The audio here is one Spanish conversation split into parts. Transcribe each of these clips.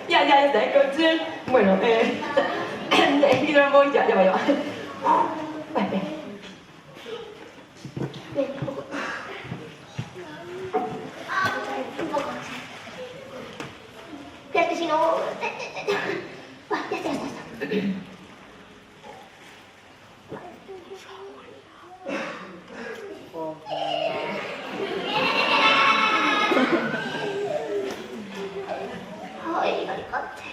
Ja és Conche. Bueno, Hidron Boy, ja va. Vai. Es que si no... Va, ya está. Ay, Alicante.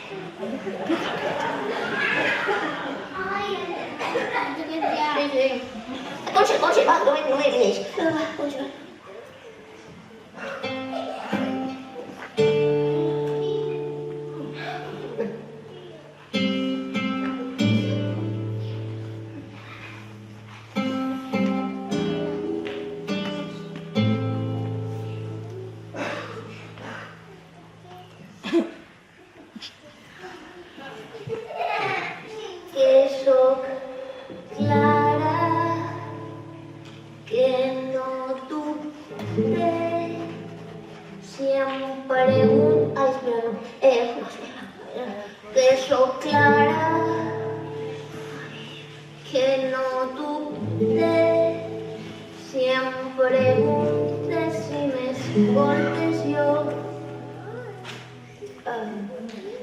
Sí. Conche, va, no me diréis. Conche, va. Que soc clara, que no dubte, si em pregunto... Ai, espera, no. Que soc clara, que no dubte, si em preguntes, si m'escoltes jo,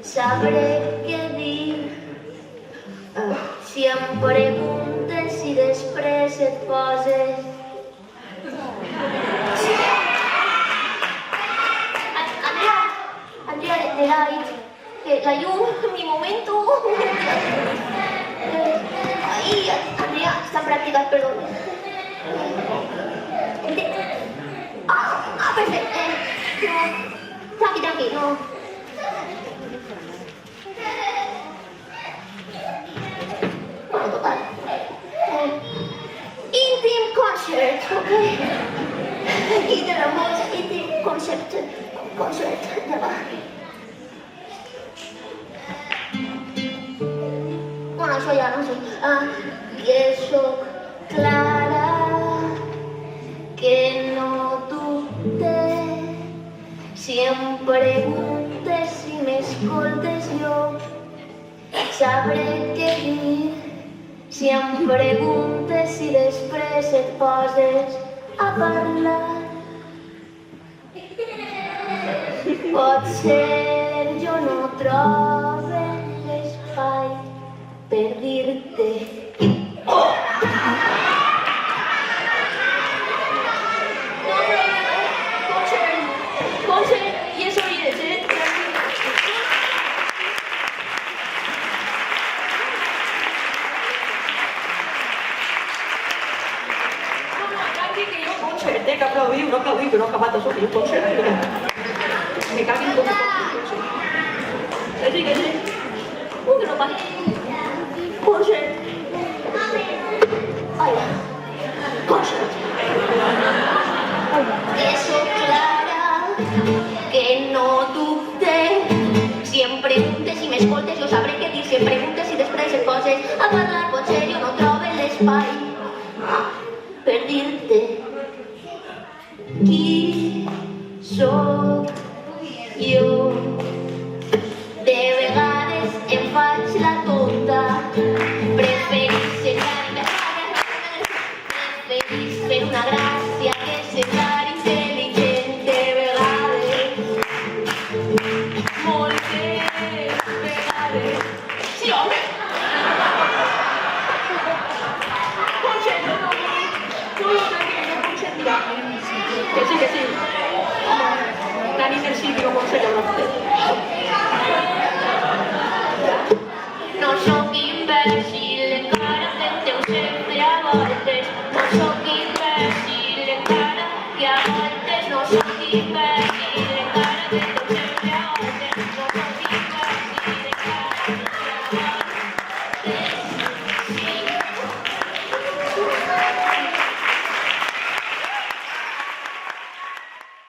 sabré què dir. Si em preguntes si després et poses... Andrea, de light, que la llum, mi momento... Ay, Andrea, están prácticas, perdón. Perfecto. Tranqui, no. Bueno, total. Intim concert, ok? Y de la voz, intim concert, ya va. Bueno, això ja no sé. Que soc clara, que no dubte, si em preguntes, si m'escoltes jo, sabré què dir. Si em preguntes si després et poses a parlar, potser jo no trobe l'espai per dir-te. Conche, y eso es, ¿eh? Que jo no aplaudit, que no ha acabat això, que jo concert. Me caguin com que sí. Que no passa. Concert. Ai, concert. Que soc clara, que no dubte, si em preguntes, si m'escoltes, jo sabré què dir. Si em preguntes, si després et poses a parlar, potser jo no trobe l'espai per dir-te qui sóc jo. De vegades em faig la tonta, preferís fer una gràcia que semblar intel·ligent. De vegades, moltes vegades. Sí, home! Conxet, no, que sí. La nit del Silvio Consello, no sé.